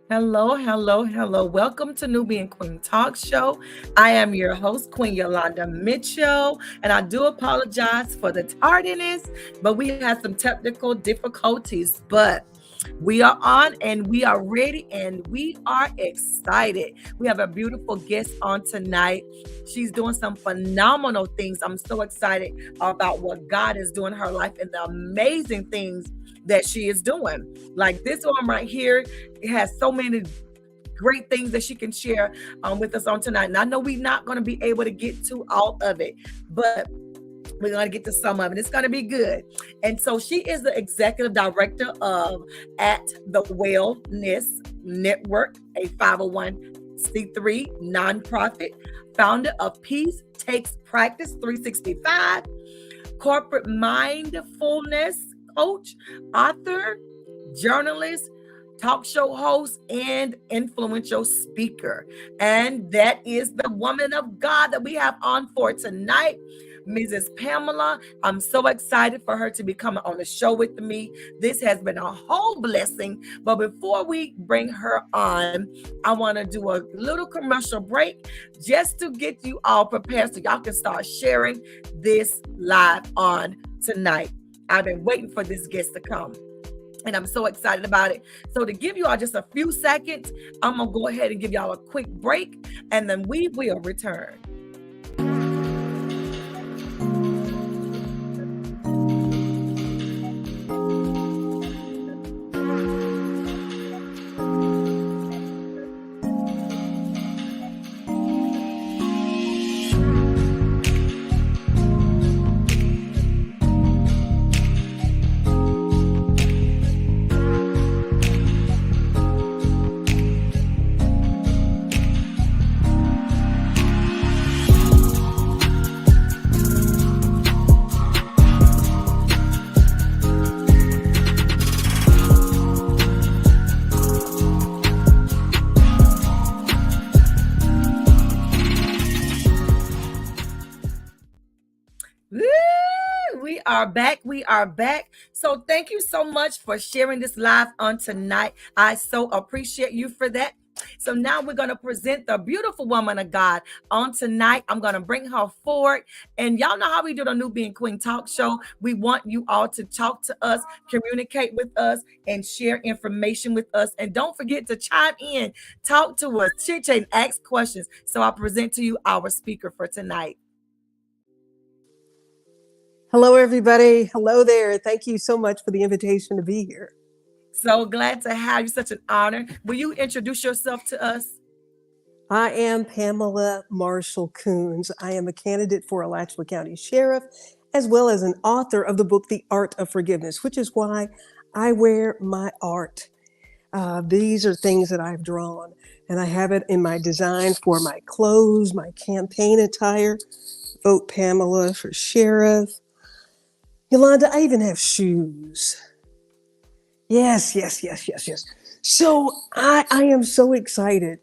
Hello, hello, hello. Welcome to Nubian Queen Talk Show. I am your host, Queen Yolanda Mitchell, and I do apologize for the tardiness, but we had some technical difficulties. But we are on and we are ready and we are excited. We have a beautiful guest on tonight. She's doing some phenomenal things. I'm so excited about what God is doing in her life and the amazing things that she is doing. Like this one right here, it has so many great things that she can share with us on tonight. And I know we're not going to be able to get to all of it, but we're going to get to some of it. It's going to be good. And so she is the executive director of At the Wellness Network, a 501c3 nonprofit, founder of Peace Takes Practice 365, corporate mindfulness coach, author, journalist, talk show host, and influential speaker. And that is the woman of God that we have on for tonight, Mrs. Pamela. I'm so excited for her to be coming on the show with me. This has been a whole blessing. But before we bring her on, I want to do a little commercial break just to get you all prepared so y'all can start sharing this live on tonight. I've been waiting for this guest to come, and I'm so excited about it. So to give you all just a few seconds, I'm going to go ahead and give y'all a quick break, and then we will return. We are back. We are back. So thank you so much for sharing this live on tonight. I so appreciate you for that. So now we're going to present the beautiful woman of God on tonight. I'm going to bring her forward. And y'all know how we do the Nubian Queen Talk Show. We want you all to talk to us, communicate with us, and share information with us. And don't forget to chime in, talk to us, chit chat, and ask questions. So I present to you our speaker for tonight. Hello, everybody. Hello there. Thank you so much for the invitation to be here. So glad to have you. Such an honor. Will you introduce yourself to us? I am Pamela Marshall Coons. I am a candidate for Alachua County Sheriff, as well as an author of the book, The Art of Forgiveness, which is why I wear my art. These are things that I've drawn, and I have it in my design for my clothes, my campaign attire. Vote Pamela for sheriff. Yolanda, I even have shoes. Yes, yes, yes, yes, yes. So I am so excited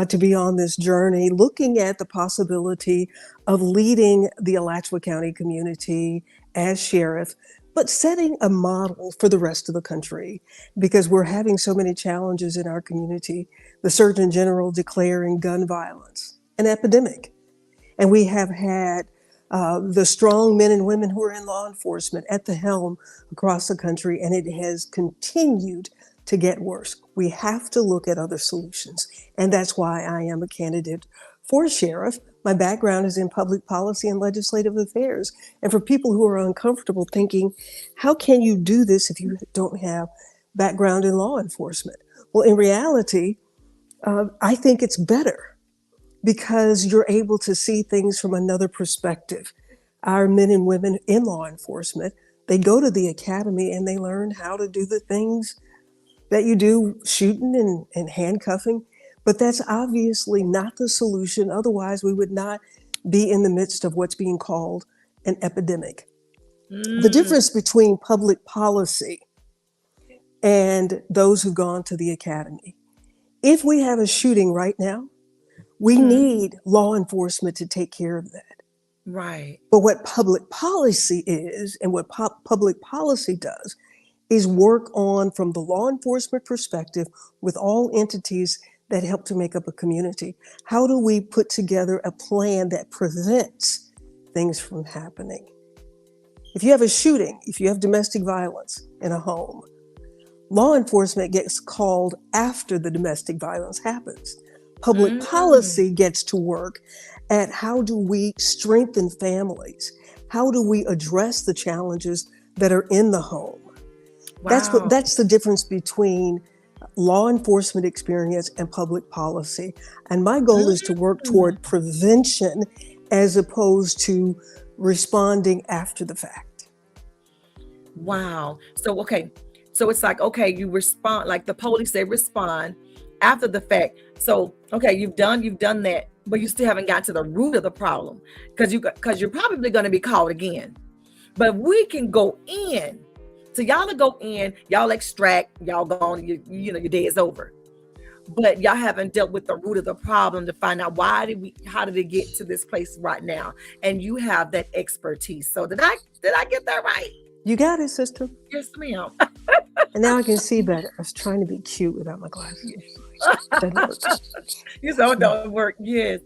to be on this journey, looking at the possibility of leading the Alachua County community as sheriff, but setting a model for the rest of the country because we're having so many challenges in our community. The Surgeon General declaring gun violence an epidemic. And we have had the strong men and women who are in law enforcement at the helm across the country, and it has continued to get worse. We have to look at other solutions, and that's why I am a candidate for sheriff. My background is in public policy and legislative affairs. And for people who are uncomfortable thinking, how can you do this if you don't have background in law enforcement? Well, in reality, I think it's better because you're able to see things from another perspective. Our men and women in law enforcement, they go to the academy and they learn how to do the things that you do, shooting and handcuffing. But that's obviously not the solution. Otherwise, we would not be in the midst of what's being called an epidemic. The difference between public policy and those who've gone to the academy. If we have a shooting right now, we need law enforcement to take care of that. Right. But what public policy is and what public policy does is work on from the law enforcement perspective with all entities that help to make up a community. How do we put together a plan that prevents things from happening? If you have a shooting, if you have domestic violence in a home, law enforcement gets called after the domestic violence happens. Public Mm. policy gets to work at how do we strengthen families? How do we address the challenges that are in the home? Wow. That's the difference between law enforcement experience and public policy. And my goal is to work Mm. toward prevention as opposed to responding after the fact. Wow. So okay. So it's like, okay, you respond like the police, they respond after the fact. So okay, you've done that, but you still haven't got to the root of the problem. Because you're probably gonna be called again. But we can go in. So y'all to go in, y'all extract, y'all gone, your day is over. But y'all haven't dealt with the root of the problem to find out how did it get to this place right now? And you have that expertise. So did I get that right? You got it, sister. Yes, ma'am. And now I can see better. I was trying to be cute without my glasses. Doesn't work. You know, it don't work. Yes.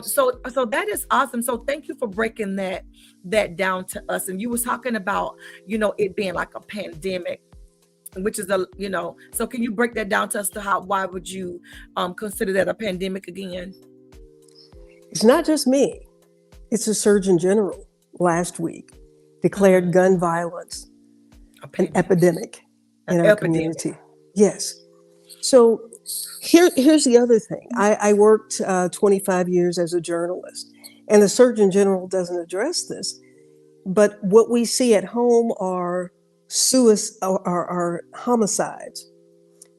So that is awesome. So thank you for breaking that down to us. And you was talking about, it being like a pandemic, which is so can you break that down to us to why would you consider that a pandemic again? It's not just me. It's the Surgeon General last week declared Mm, gun violence a an pandemic. epidemic An in our epidemic. community. Yes. So here's the other thing. I worked 25 years as a journalist, and the Surgeon General doesn't address this. But what we see at home are are homicides.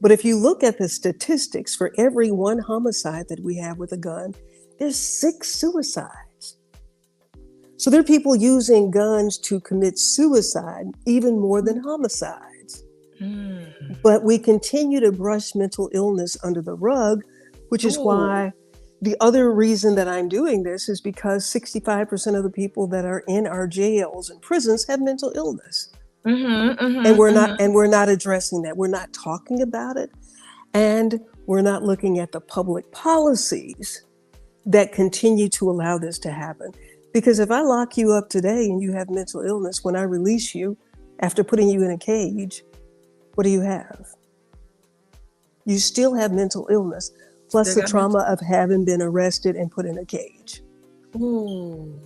But if you look at the statistics, for every one homicide that we have with a gun, there's 6 suicides. So there are people using guns to commit suicide even more than homicides. Mm. But we continue to brush mental illness under the rug, which is Ooh. why the other reason that I'm doing this is because 65% of the people that are in our jails and prisons have mental illness. Mm-hmm, And mm-hmm, mm-hmm. we're not addressing that. We're not talking about it. And we're not looking at the public policies that continue to allow this to happen. Because if I lock you up today and you have mental illness, when I release you after putting you in a cage, what do you have? You still have mental illness, plus Still the got mental. trauma of having been arrested and put in a cage. Ooh.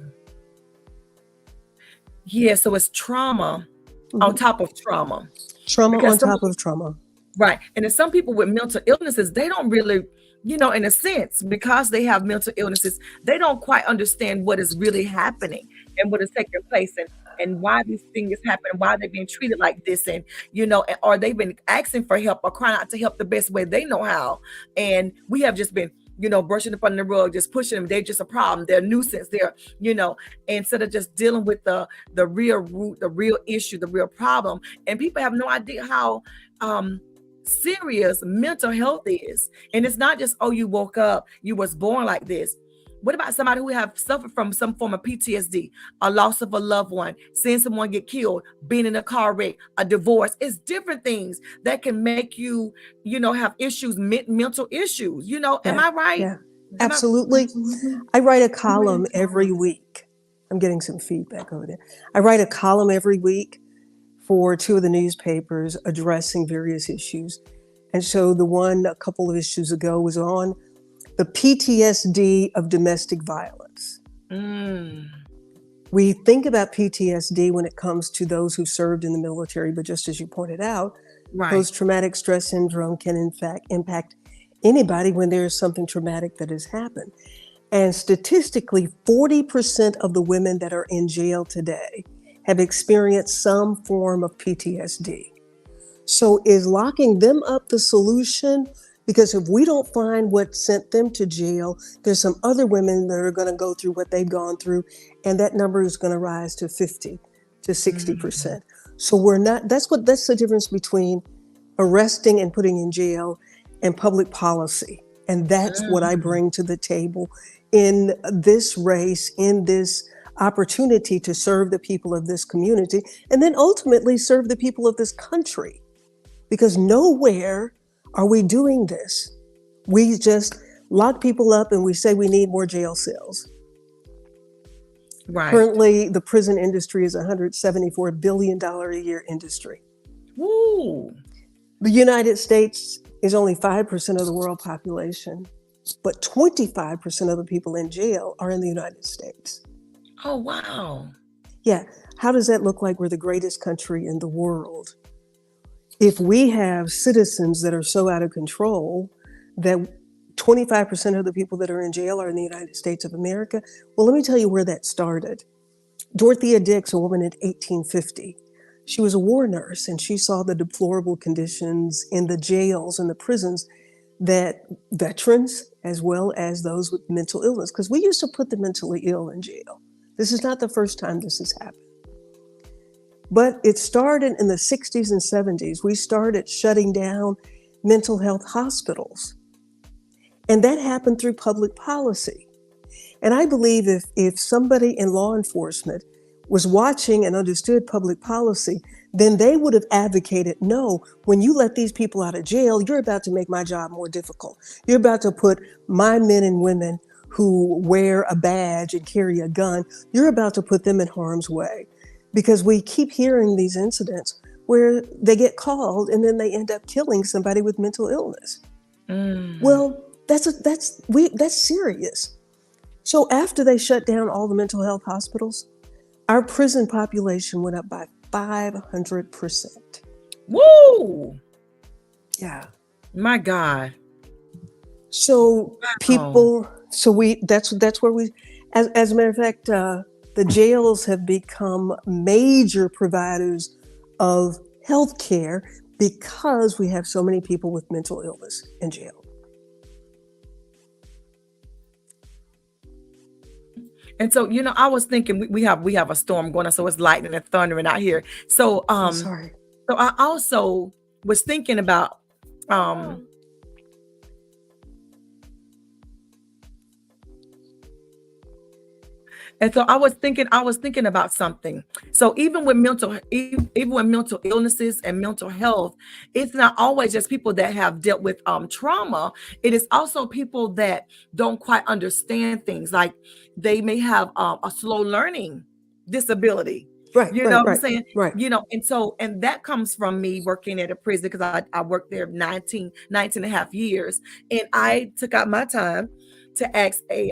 Yeah, so it's trauma on Mhm. top of trauma. Trauma Because on some top of trauma. Right. And then some people with mental illnesses, they don't really, in a sense, because they have mental illnesses, they don't quite understand what is really happening and what is taking place and why these things happen, why they're being treated like this, or they've been asking for help or crying out to help the best way they know how. And we have just been, brushing up on the rug, just pushing them. They're just a problem. They're a nuisance. Instead of just dealing with the real root, the real issue, the real problem. And people have no idea how um serious mental health is. And it's not just, oh, you woke up, you was born like this. What about somebody who have suffered from some form of PTSD, a loss of a loved one, seeing someone get killed, being in a car wreck, a divorce? It's different things that can make you, have issues, mental issues. Am Yeah, I right? yeah, Am I? absolutely. I write a column every week. I'm getting some feedback over there. I write a column every week for 2 of the newspapers addressing various issues. And so the one a couple of issues ago was on the PTSD of domestic violence. Mm, We think about PTSD when it comes to those who served in the military, but just as you pointed out, right. post traumatic stress syndrome can, in fact, impact anybody when there is something traumatic that has happened. And statistically, 40% of the women that are in jail today have experienced some form of PTSD. So, is locking them up the solution? Because if we don't find what sent them to jail, there's some other women that are going to go through what they've gone through, and that number is going to rise to 50 to Mm, 60%. So we're not, that's the difference between arresting and putting in jail and public policy. And that's what I mm, bring to the table in this race, in this opportunity to serve the people of this community and then ultimately serve the people of this country. Because nowhere are we doing this. We just lock people up and we say we need more jail cells. Right. Currently, the prison industry is a $174 billion a year industry. Woo. The United States is only 5% of the world population, but 25% of the people in jail are in the United States. Oh, wow. Yeah, how does that look like we're the greatest country in the world? If we have citizens that are so out of control that 25% of the people that are in jail are in the United States of America, well, let me tell you where that started. Dorothea Dix, a woman in 1850, she was a war nurse and she saw the deplorable conditions in the jails and the prisons that veterans, as well as those with mental illness, because we used to put the mentally ill in jail. This is not the first time this has happened. But it started in the 60s and 70s. We started shutting down mental health hospitals. And that happened through public policy. And I believe if somebody in law enforcement was watching and understood public policy, then they would have advocated, no, when you let these people out of jail, you're about to make my job more difficult. You're about to put my men and women who wear a badge and carry a gun, you're about to put them in harm's way. Because we keep hearing these incidents where they get called and then they end up killing somebody with mental illness. Well, that's serious. So after they shut down all the mental health hospitals, our prison population went up by 500%. Woo. Yeah. My God. So people, that's where we, as a matter of fact, the jails have become major providers of health care because we have so many people with mental illness in jail. And so, I was thinking we have a storm going on, so it's lightning and thundering out here. So, I'm sorry. so I also was thinking about, and so I was thinking about something. So even with mental illnesses and mental health, it's not always just people that have dealt with trauma. It is also people that don't quite understand things. Like they may have a slow learning disability. Right, You know right, what I'm right, saying? right. And that comes from me working at a prison because I worked there 19 and a half years. And I took out my time to ask a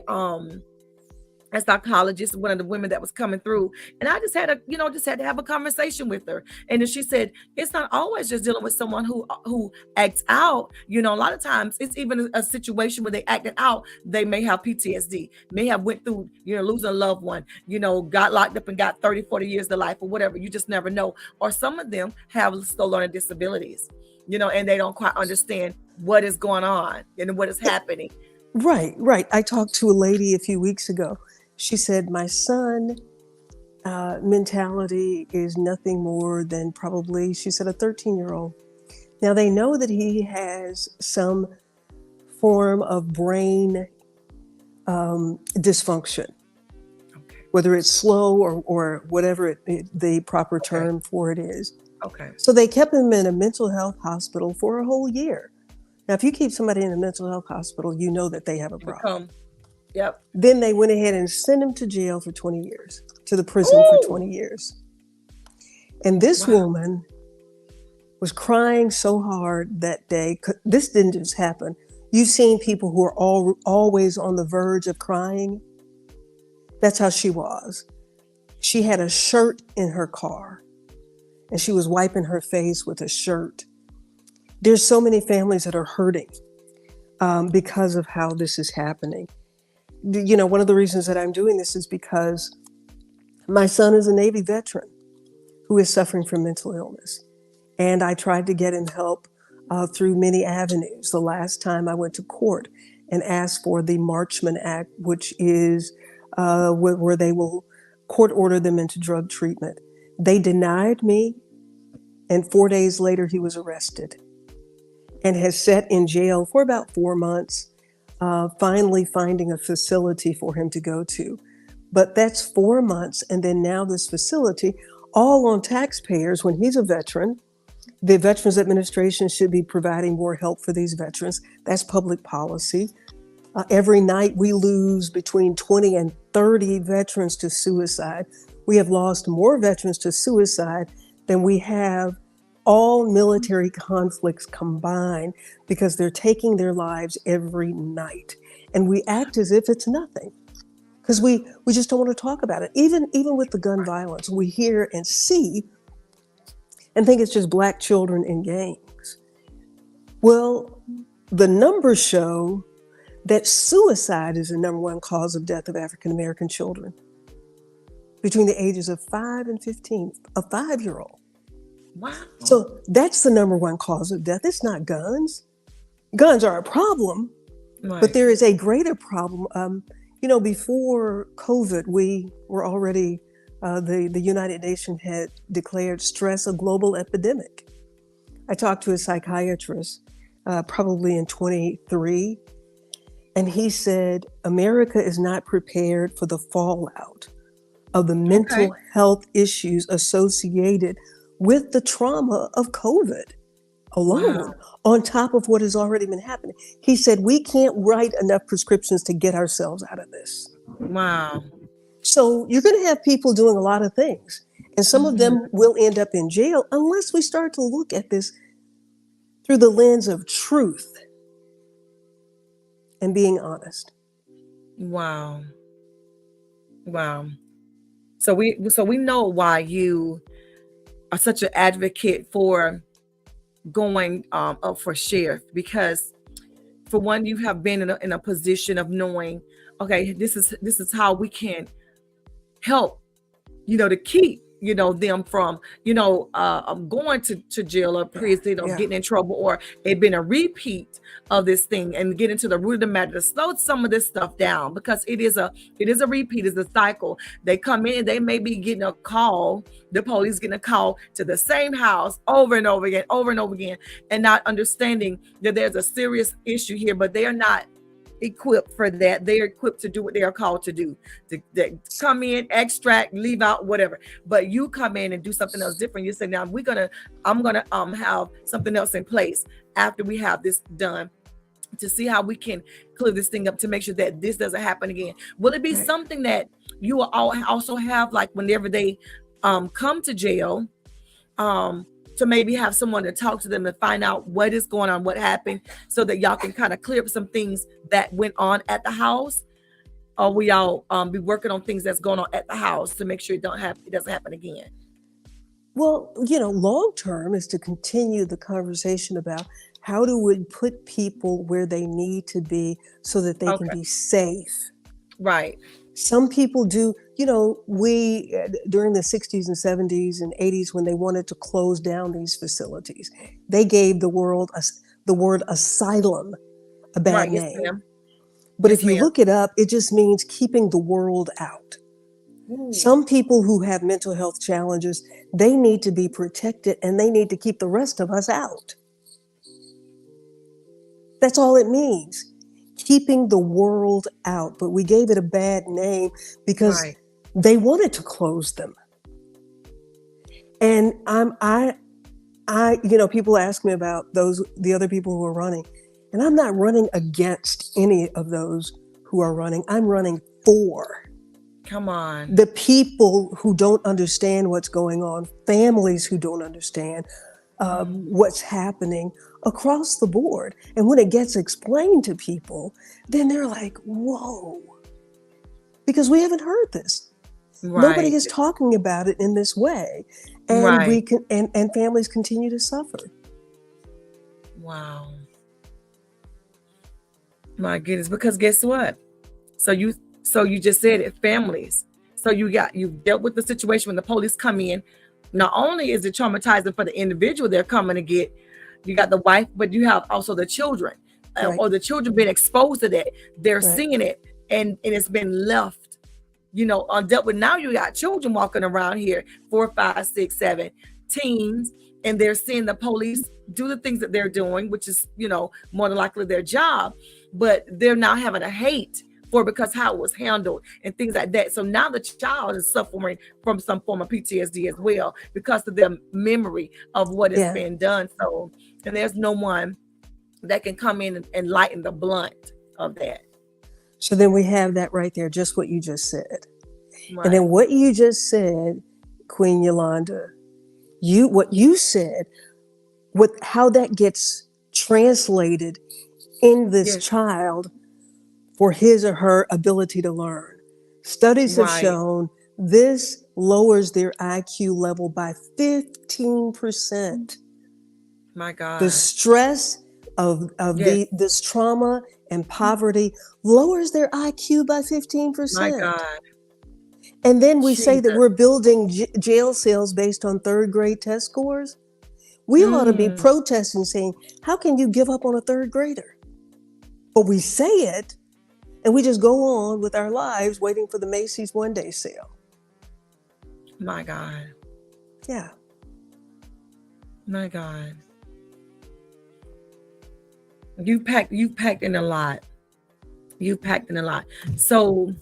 psychologist, one of the women that was coming through, and I just had to have a conversation with her. And then she said, it's not always just dealing with someone who acts out. A lot of times it's even a situation where they acted out. They may have PTSD, may have went through, losing a loved one, got locked up and got 30, 40 years of life or whatever. You just never know. Or some of them have slow learning disabilities, and they don't quite understand what is going on and what is happening. Right, right. I talked to a lady a few weeks ago. She said, my son mentality is nothing more than probably, she said, a 13-year-old. Now they know that he has some form of brain dysfunction, whether it's slow or whatever the proper term for it is. Okay. So they kept him in a mental health hospital for a whole year. Now, if you keep somebody in a mental health hospital, you know that they have a problem. Yep. Then they went ahead and sent him to jail for 20 years, to the prison for 20 years. And this woman was crying so hard that day. This didn't just happen. You've seen people who are always on the verge of crying. That's how she was. She had a shirt in her car and she was wiping her face with a shirt. There's so many families that are hurting because of how this is happening. One of the reasons that I'm doing this is because my son is a Navy veteran who is suffering from mental illness. And I tried to get him help through many avenues. The last time I went to court and asked for the Marchman Act, which is where they will court order them into drug treatment. They denied me, and 4 days later he was arrested and has sat in jail for about 4 months. Finally finding a facility for him to go to. But that's 4 months. And then now this facility, all on taxpayers when he's a veteran. The Veterans Administration should be providing more help for these veterans. That's public policy. Every night we lose between 20 and 30 veterans to suicide. We have lost more veterans to suicide than we have all military conflicts combined because they're taking their lives every night. And we act as if it's nothing because we just don't want to talk about it. Even with the gun violence, we hear and see and think it's just Black children in gangs. Well, the numbers show that suicide is the number one cause of death of African American children between the ages of 5 and 15, a 5-year-old. Wow. So that's the number one cause of death. It's not guns. Guns are a problem, Right. but there is a greater problem. Before COVID, we were already, the United Nations had declared stress a global epidemic. I talked to a psychiatrist probably in 23, and he said, America is not prepared for the fallout of the mental health issues associated with the trauma of COVID alone, on top of what has already been happening. He said, we can't write enough prescriptions to get ourselves out of this. Wow. So you're going to have people doing a lot of things, and some of them will end up in jail unless we start to look at this through the lens of truth and being honest. Wow. Wow. So we know why you are such an advocate for going up for sheriff, because for one, you have been in a position of knowing, okay, this is how we can help, to keep, them from, going to jail or prison or getting in trouble, or it been a repeat of this thing, and get into the root of the matter to slow some of this stuff down, because it is a repeat, it's a cycle. They come in, they may be getting a call, the police getting a call to the same house over and over again, and not understanding that there's a serious issue here, but they are not equipped for that. They're equipped to do what they are called to do, to come in, extract, leave out, whatever. But you come in and do something else different. You say, now I'm gonna have something else in place after we have this done, to see how we can clear this thing up, to make sure that this doesn't happen again. Will it be something that you will also have, like whenever they come to jail, to maybe have someone to talk to them and find out what is going on, what happened, so that y'all can kind of clear up some things that went on at the house? Or we all be working on things that's going on at the house to make sure it doesn't happen again? Well, long term is to continue the conversation about how do we put people where they need to be so that they can be safe. Right. Some people do, we during the 60s and 70s and 80s, when they wanted to close down these facilities, they gave the word asylum a bad name. Yes, but if you look it up, it just means keeping the world out. Some people who have mental health challenges, they need to be protected, and they need to keep the rest of us out. That's all it means. Keeping the world out, but we gave it a bad name because they wanted to close them. And people ask me about the other people who are running, and I'm not running against any of those who are running. I'm running for. Come on. The people who don't understand what's going on, families who don't understand what's happening across the board. And when it gets explained to people, then they're like, whoa, because we haven't heard this. Nobody is talking about it in this way. And we can, and families continue to suffer. Wow. My goodness, because guess what? So you just said it, families. So you dealt with the situation when the police come in. Not only is it traumatizing for the individual they're coming to get, you got the wife, but you have also the children, or the children being exposed to that. They're seeing it, and it's been left, undealt with. Now you got children walking around here, 4, 5, 6, 7, teens, and they're seeing the police do the things that they're doing, which is, more than likely their job, but they're now having a hate for because how it was handled and things like that. So now the child is suffering from some form of PTSD as well because of their memory of what is Yeah. being done. So, and there's no one that can come in and lighten the blunt of that. So then we have that right there, just what you just said. And Right. then what you just said, Queen Yolanda, what you said, what how that gets translated in this Yes. child for his or her ability to learn. Studies have Right. shown this lowers their IQ level by 15%. My The God. stress of Yes. this trauma and poverty lowers their IQ by My 15%. God. And then we say that Jesus. we're building jail cells based on third grade test scores. We ought to be Mm, protesting saying, how can you give up on a third grader? But we say it and we just go on with our lives waiting for the Macy's one day sale. my God. Yeah. My God. You packed in a lot. You packed in a lot. So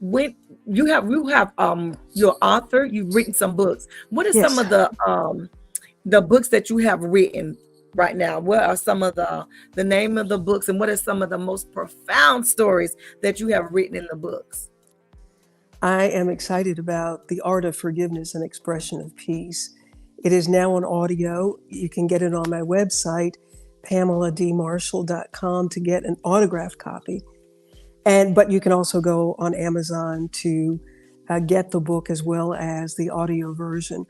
when you have your author, you've written some books. What are some Yes. of the books that you have written right now? What are some of the name of the books, and what are some of the most profound stories that you have written in the books? I am excited about The Art of Forgiveness and Expression of Peace. It is now on audio. You can get it on my website, pameladmarshall.com, to get an autographed copy. But you can also go on Amazon to get the book as well as the audio version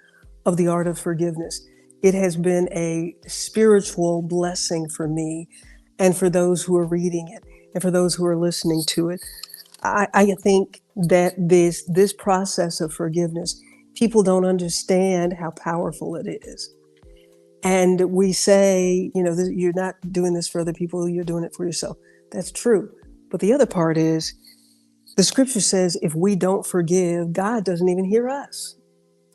of The Art of Forgiveness. It has been a spiritual blessing for me and for those who are reading it and for those who are listening to it. I think that this process of forgiveness, people don't understand how powerful it is. And we say, you're not doing this for other people, you're doing it for yourself. That's true. But the other part is the scripture says if we don't forgive, God doesn't even hear us.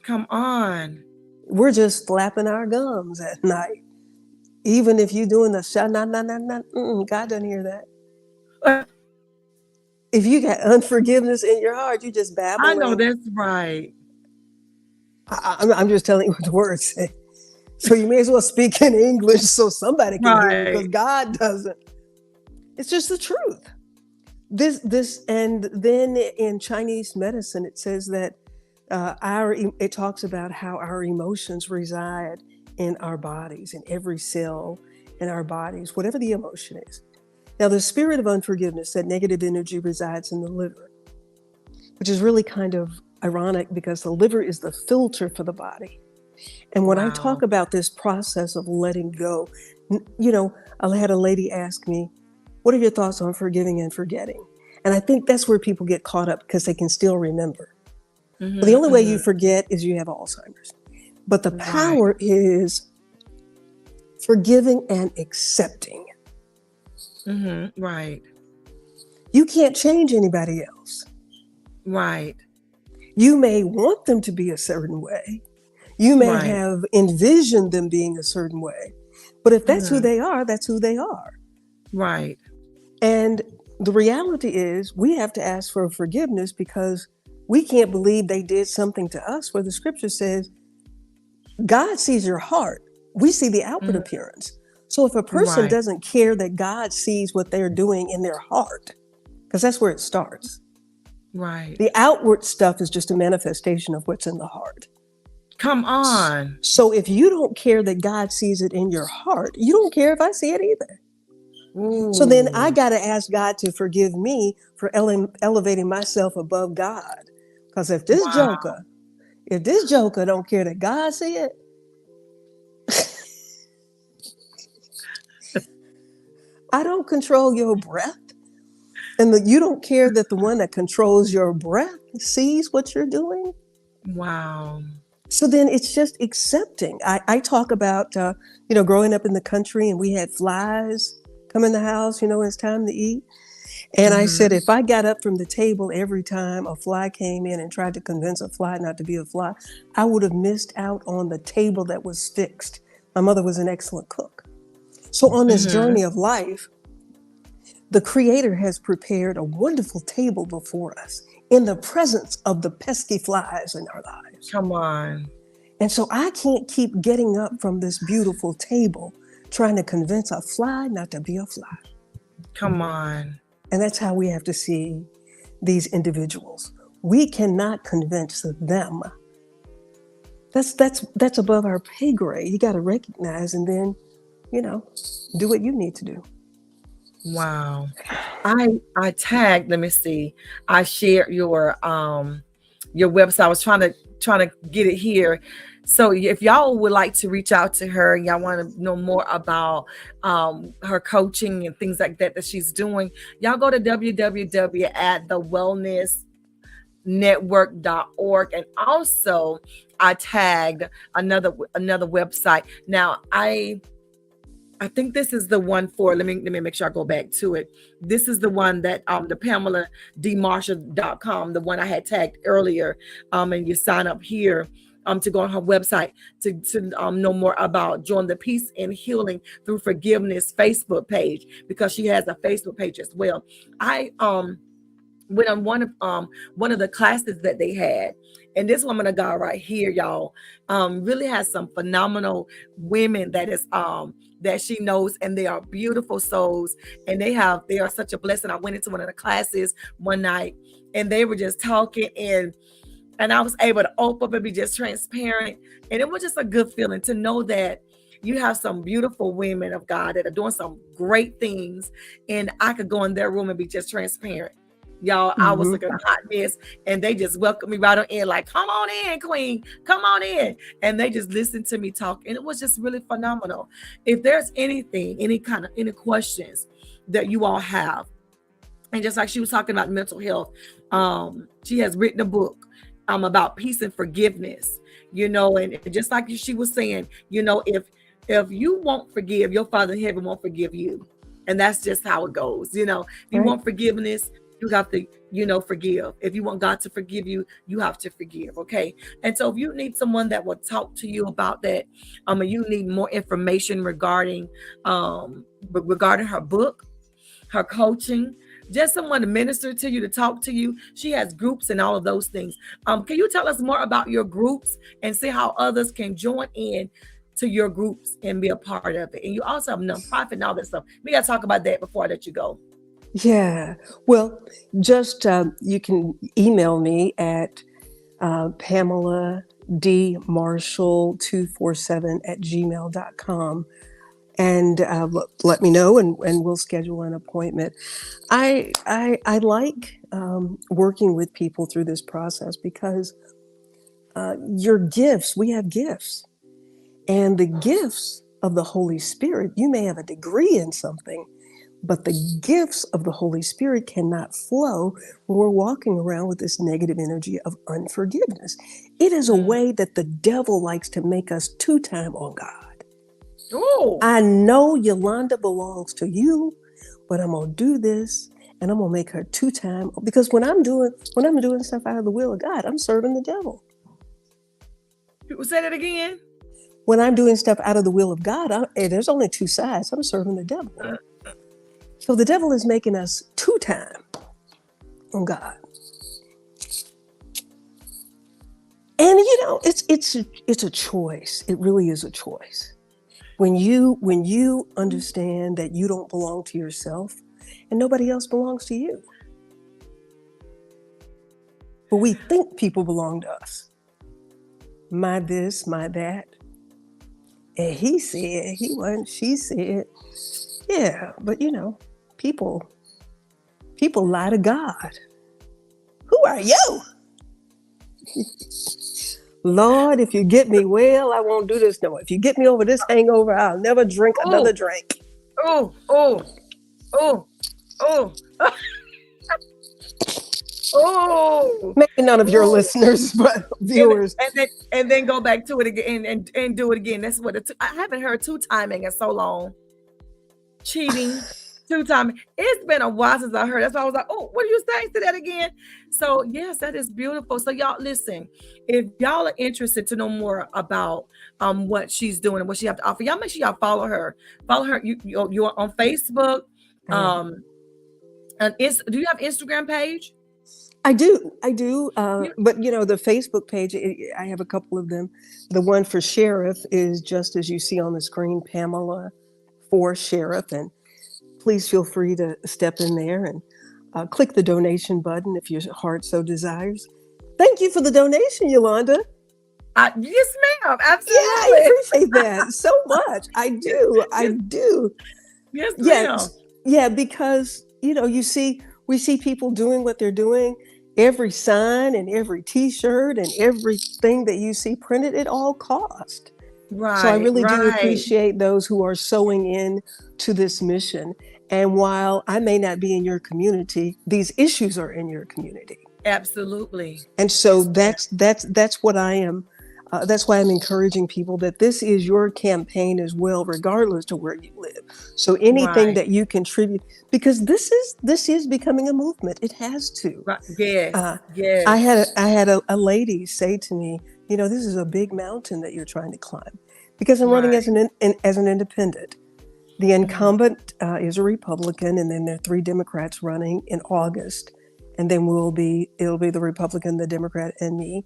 Come on. We're just flapping our gums at night. Even if you're doing the sha na na na na, God doesn't hear that. If you got unforgiveness in your heart, you just I know babbling. that's right. I'm just telling you what the words say. So you may as well speak in English so somebody can hear you Right. because God doesn't. It's just the truth. And then in Chinese medicine, it says that it talks about how our emotions reside in our bodies, in every cell in our bodies, whatever the emotion is. Now, the spirit of unforgiveness, that negative energy resides in the liver, which is really kind of ironic because the liver is the filter for the body. And when I Wow. talk about this process of letting go, I had a lady ask me, what are your thoughts on forgiving and forgetting? And I think that's where people get caught up because they can still remember. Well, the Mm-hmm, only way you mm-hmm. forget is you have Alzheimer's. But the Right. power is forgiving and accepting. Mm-hmm. Right. You can't change anybody else. Right. You may want them to be a certain way. You may Right. have envisioned them being a certain way. But if that's who Mm-hmm. they are, that's who they are. Right. And the reality is, we have to ask for forgiveness because we can't believe they did something to us where the scripture says, God sees your heart. We see the outward Mm-hmm. appearance. So if a person Right. doesn't care that God sees what they're doing in their heart, because that's where it starts, Right. the outward stuff is just a manifestation of what's in the heart. Come on. So if you don't care that God sees it in your heart, you don't care if I see it either. So then I Ooh. got to ask God to forgive me for elevating myself above God. Because Wow. if this joker don't care that God see it, I don't control your breath. And you don't care that the one that controls your breath sees what you're doing. Wow. So then it's just accepting. I talk about, growing up in the country and we had flies come in the house, when it's time to eat. And I said, Mm-hmm. if I got up from the table every time a fly came in and tried to convince a fly not to be a fly, I would have missed out on the table that was fixed. My mother was an excellent cook. So on this Mm-hmm. journey of life, The Creator has prepared a wonderful table before us in the presence of the pesky flies in our lives. Come on. And so I can't keep getting up from this beautiful table trying to convince a fly not to be a fly. Come on. And that's how we have to see these individuals. We cannot convince them. That's above our pay grade. You got to recognize and then, do what you need to do. Wow. I tagged, let me see. I shared your website. I was trying to get it here. So if y'all would like to reach out to her, y'all want to know more about her coaching and things like that she's doing, y'all go to www.thewellnessnetwork.org. And also I tagged another website. Now I think this is the one for, let me make sure I go back to it. This is the one that the PamelaDMarshall.com, the one I had tagged earlier. And you sign up here to go on her website to know more about Join the Peace and Healing Through Forgiveness Facebook page, because she has a Facebook page as well. I went on one of the classes that they had, and this woman of God right here, y'all, really has some phenomenal women that she knows, and they are beautiful souls, and they are such a blessing. I went into one of the classes one night, and they were just talking, and I was able to open up and be just transparent. And it was just a good feeling to know that you have some beautiful women of God that are doing some great things. And I could go in their room and be just transparent. Y'all, I was looking a hot mess, and they just welcomed me right on in, like, come on in, queen, come on in. And they just listened to me talk. And it was just really phenomenal. If there's any questions that you all have, and just like she was talking about mental health, she has written a book about peace and forgiveness, and just like she was saying, if you won't forgive, your Father in heaven won't forgive you. And that's just how it goes. If you want forgiveness, you have to, forgive. If you want God to forgive you, you have to forgive. Okay. And so if you need someone that will talk to you about that, and you need more information regarding her book, her coaching, just someone to minister to you, to talk to you. She has groups and all of those things. Can you tell us more about your groups and see how others can join in to your groups and be a part of it? And you also have nonprofit and all that stuff. We got to talk about that before I let you go. Yeah. Well, just you can email me at PamelaDMarshall247@gmail.com. And let me know, and we'll schedule an appointment. I like working with people through this process because your gifts, we have gifts, and the gifts of the Holy Spirit, you may have a degree in something, but the gifts of the Holy Spirit cannot flow when we're walking around with this negative energy of unforgiveness. It is a way that the devil likes to make us two-time on God. Oh, I know Yolanda belongs to you, but I'm gonna do this, and I'm gonna make her two-time, because when I'm doing stuff out of the will of God, I'm serving the devil. Say that again. When I'm doing stuff out of the will of God, there's only two sides. I'm serving the devil. So the devil is making us two-time on God. And it's a choice. It really is a choice. When you understand that you don't belong to yourself and nobody else belongs to you. But we think people belong to us. My this, my that. And he said, he wasn't, she said. Yeah, but people lie to God. Who are you? Lord, if you get me well, I won't do this no more. If you get me over this hangover, I'll never drink another drink. Oh. Maybe none of your listeners, but viewers. And then go back to it again and do it again. That's what I haven't heard two-timing in so long. Cheating. Two-timing. It's been a while since I heard. That's why I was like, oh, what are you saying? Say that again. So yes, that is beautiful. So y'all listen, if y'all are interested to know more about what she's doing and what she have to offer, y'all make sure y'all follow her. Follow her. You're on Facebook. Do you have Instagram page? I do, I do. You, But the Facebook page, I have a couple of them. The one for sheriff is just as you see on the screen, Pamela for sheriff, and please feel free to step in there and click the donation button if your heart so desires. Thank you for the donation, Yolanda. yes, ma'am. Yeah, I Absolutely. appreciate that so much. I Yes, do. I yes, do. yes, ma'am. Yes. Yeah, because we see people doing what they're doing. Every sign and every T-shirt and everything that you see printed at all cost. So I Right, really do right. appreciate those who are sewing in to this mission. And while I may not be in your community, these issues are in your community. Absolutely. And so Yes, ma'am. that's what I am. That's why I'm encouraging people that this is your campaign as well, regardless to where you live. So anything Right, that you contribute, because this is becoming a movement. It has to. right. Yes, Uh, yes. I had a lady say to me, this is a big mountain that you're trying to climb, because I'm running Right. as as an independent. The Mhm. incumbent is a Republican, and then there are three Democrats running in August, and then it'll be the Republican, the Democrat, and me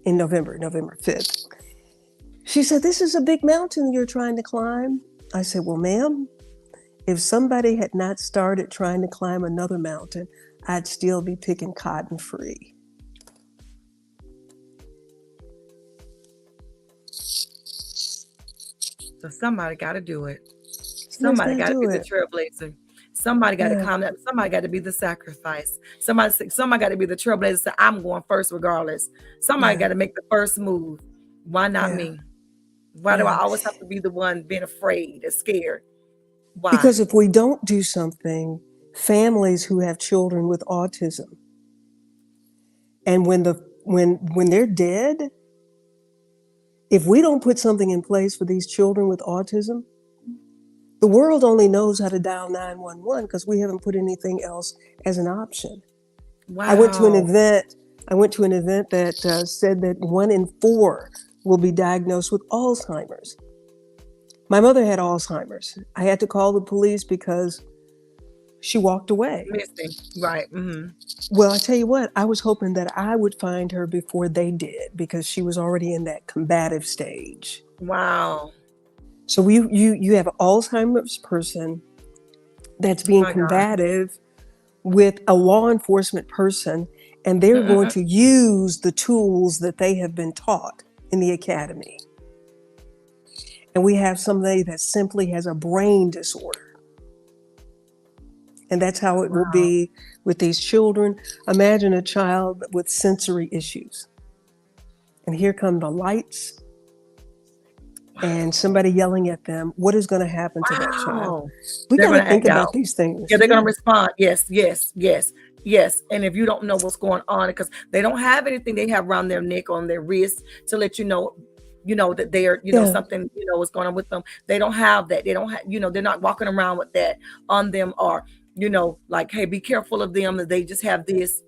in November 5th. She said, "This is a big mountain you're trying to climb." I said, "Well, ma'am, if somebody had not started trying to climb another mountain, I'd still be picking cotton free." So somebody got to do it. Somebody's Somebody got to got to do be the it. trailblazer. Somebody got to Yeah, come up. Somebody got to be the sacrifice. Somebody got to be the trailblazer. Say, I'm going first regardless. Somebody yeah, got to make the first move. Why not yeah, me? Why do I yeah. always have to be the one being afraid and scared? Why? Because if we don't do something, families who have children with autism, and when they're dead, if we don't put something in place for these children with autism, the world only knows how to dial 911 because we haven't put anything else as an option. I went to an Wow. event. I went to an event that said that 1 in 4 will be diagnosed with Alzheimer's. My mother had Alzheimer's. I had to call the police because she walked away. Missing. Right. Well, I tell you what, I was hoping that I would find her before they did because she was already in that combative stage. Wow. So you have an Alzheimer's person that's being My God. combative with a law enforcement person, and they're going Mm-mm-mm. to use the tools that they have been taught in the academy. And we have somebody that simply has a brain disorder. And that's how it will Wow. be with these children. Imagine a child with sensory issues. And here come the lights and somebody yelling at them. What is going to happen to that child? Wow. We They're got to going to think act about out. these things. Yeah, they're going to Yeah. respond. Yes, yes, yes, yes. And if you don't know what's going on, because they don't have anything they have around their neck, on their wrist to let you know that they're, Yeah. something, what's going on with them. They don't have that. They don't have, they're not walking around with that on them, or, like, hey, be careful of them. That they just have this,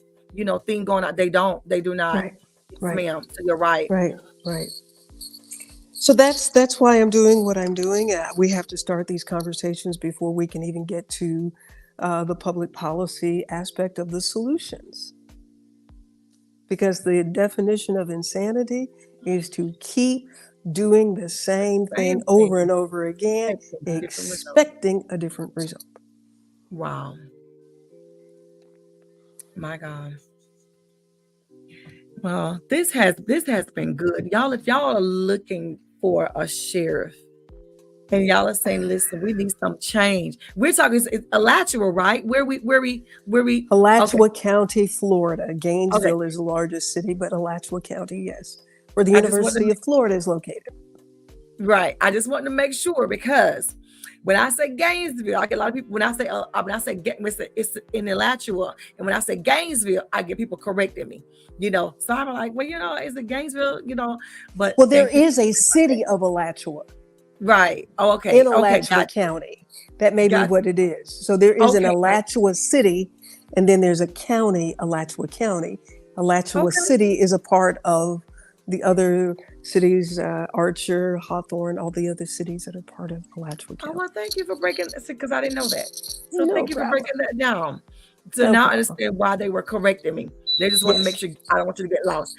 thing going on. They don't. They do not. Right. Yes, Right. ma'am. So you're right. Right. Right. So that's why I'm doing what I'm doing. We have to start these conversations before we can even get to the public policy aspect of the solutions. Because the definition of insanity is to keep doing the same thing Same over and thing. over again, Expecting a different result. expecting a different result. Wow. My God. Well, this has been good. Y'all, if y'all are looking for a sheriff and y'all are saying, listen, we need some change. We're talking it's Alachua, right? Where we okay, Alachua County, Florida. okay. Gainesville is the largest city, but Alachua County, yes, where the I just want to University of Florida is located. Right. I just want to make sure, because when I say Gainesville, I get a lot of people when I say it's in Alachua, and when I say Gainesville, I get people correcting me. So I'm like, well, is it Gainesville? But Well, there thank you for is a clarifying city of Alachua that. Right. Oh, in okay. Okay. Alachua Got County. That may be got what it is. So there is an okay. Alachua City, and then there's a county, Alachua County. Alachua Okay. City is a part of the other cities, Archer, Hawthorne, all the other cities that are part of Alachua Oh, County. well, thank you for breaking this, because I didn't know that. So No thank you for problem. breaking that down. So No now I problem. understand why they were correcting me. They just want to make Yes. sure I don't want you to get lost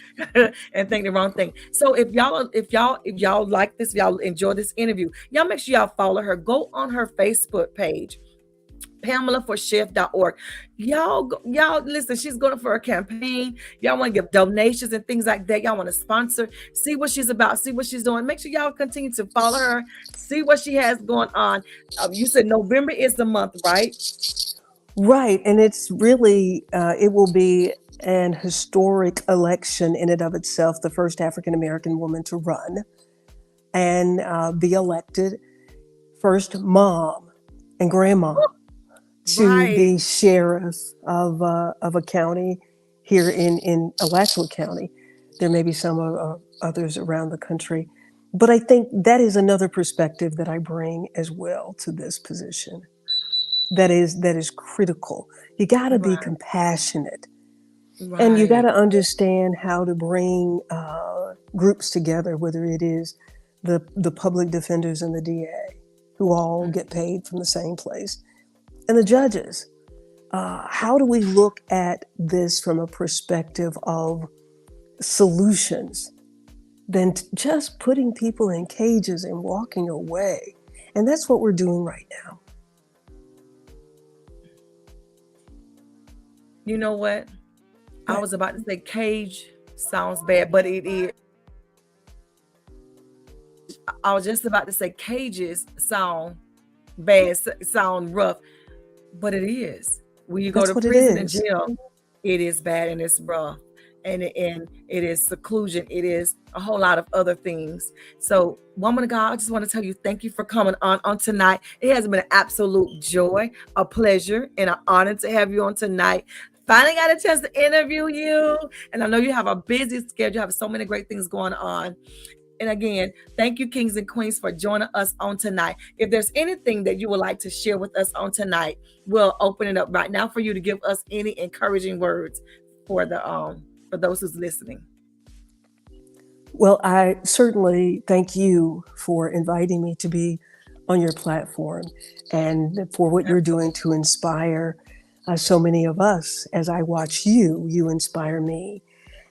and think the wrong thing. So if y'all like this, if y'all enjoy this interview, y'all make sure y'all follow her. Go on her Facebook page, PamelaForShift.org. Y'all listen, she's going for a campaign. Y'all want to give donations and things like that. Y'all want to sponsor, see what she's about, see what she's doing. Make sure y'all continue to follow her, see what she has going on. You said November is the month, right? Right. And it's really, it will be an historic election in and of itself, the first African American woman to run and be elected, first mom and grandma to Right. be sheriff of a county here in Alachua County. There may be some others around the country. But I think that is another perspective that I bring as well to this position. That is critical. You got to be Right. compassionate, and you got Right. to understand how to bring groups together, whether it is the public defenders and the DA, who all get paid from the same place, and the judges. How do we look at this from a perspective of solutions than just putting people in cages and walking away? And that's what we're doing right now. You know what? I But was about to say cage sounds bad, but it is. I was just about to say cages sound bad, sound rough, but it is. When you go that's to what it prison and is. jail, it is bad and it's rough. And it is seclusion. It is a whole lot of other things. So, woman of God, I just want to tell you thank you for coming on tonight. It has been an absolute joy, a pleasure, and an honor to have you on tonight. Finally got a chance to interview you. And I know you have a busy schedule, you have so many great things going on. And again, thank you, kings and queens, for joining us on tonight. If there's anything that you would like to share with us on tonight, we'll open it up right now for you to give us any encouraging words for the for those who's listening. Well, I certainly thank you for inviting me to be on your platform and for what you're doing Absolutely. to inspire so many of us. As I watch you, you inspire me.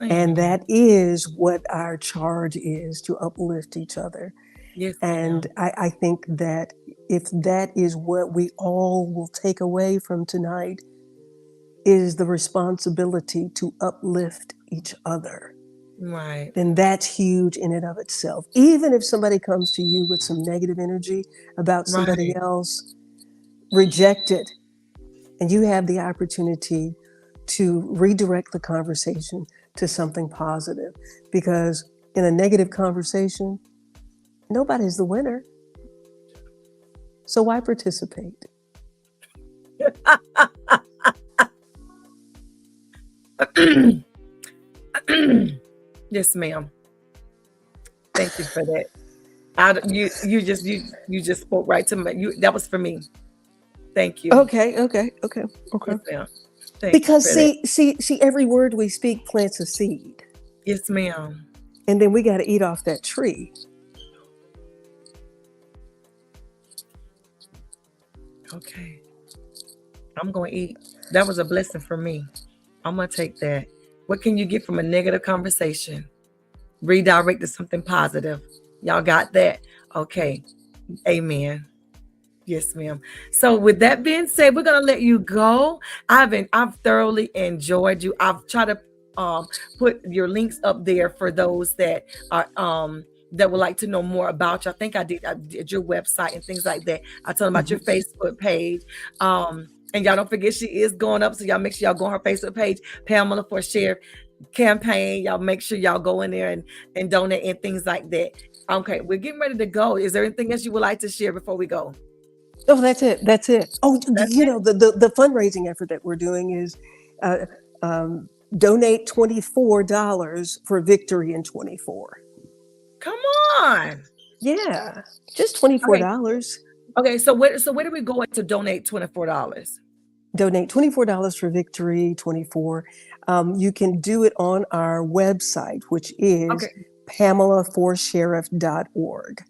And Amen. that is what our charge is, to uplift each other. Yes, And ma'am. I think that if that is what we all will take away from tonight, is the responsibility to uplift each other, Right. then that's huge in and of itself. Even if somebody comes to you with some negative energy about somebody Right. else, reject it. And you have the opportunity to redirect the conversation to something positive. Because in a negative conversation, nobody's the winner. So why participate? Yes, ma'am. Thank you for that. You just spoke right to me. You That was for me. Thank you. Okay, okay, okay, okay. Yes, ma'am. Thank you Because for that. see, every word we speak plants a seed. Yes, ma'am. And then we got to eat off that tree. Okay. I'm going to eat. That was a blessing for me. I'm going to take that. What can you get from a negative conversation? Redirect to something positive. Y'all got that? Okay. Amen. Yes, ma'am. So with that being said, we're gonna let you go. I've thoroughly enjoyed you. I've tried to um put your links up there for those are that would like to know more about you. I think I did your website and things like that. I told them about your Mhm. Facebook page. And y'all don't forget she is going up. So y'all make sure y'all go on her Facebook page, Pamela for Share campaign. Y'all make sure y'all go in there and donate and things like that. Okay, we're getting ready to go. Is there anything else you would like to share before we go? Oh, that's it. That's it. Oh, That's you it. know, the fundraising effort that we're doing is uh, donate $24 for victory in 24. Come on. Yeah, just $24. Okay. Okay. So where do we go to donate $24? Donate $24 for victory 24. You can do it on our website, which is Okay. PamelaForSheriff.org.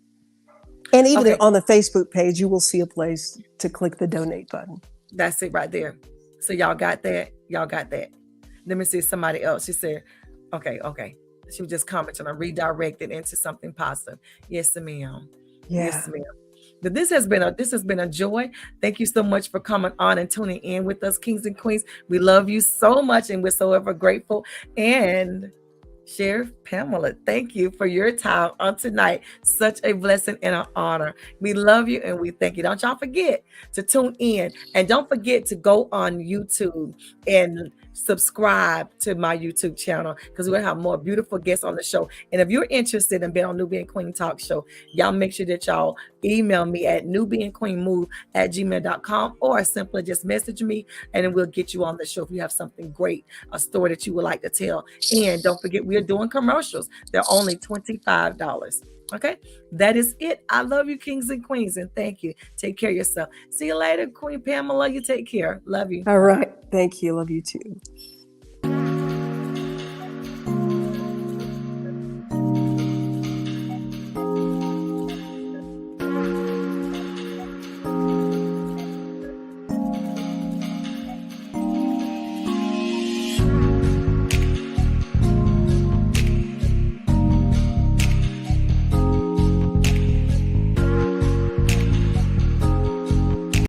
And even Okay. on the Facebook page, you will see a place to click the donate button. That's it right there. So y'all got that? Y'all got that? Let me see somebody else. She said, okay, okay. She was just commenting on redirected into something positive. Yes, ma'am. Yes, Yeah. ma'am. But this has been a joy. Thank you so much for coming on and tuning in with us, kings and queens. We love you so much, and we're so ever grateful. And Sheriff Pamela, thank you for your time on tonight. Such a blessing and an honor. We love you and we thank you. Don't y'all forget to tune in, and don't forget to go on YouTube and subscribe to my YouTube channel, because we're gonna have more beautiful guests on the show. And if you're interested in being on Nubian Queen Talk Show, y'all make sure that y'all email me at nubianqueenmove@gmail.com, or simply just message me and then we'll get you on the show if you have something great, a story that you would like to tell. And don't forget, we're doing commercials. They're only $25. Okay, that is it. I love you, kings and queens, and thank you. Take care of yourself. See you later, Queen Pamela. You take care. Love you. All Bye bye. right. Thank you. Love you too.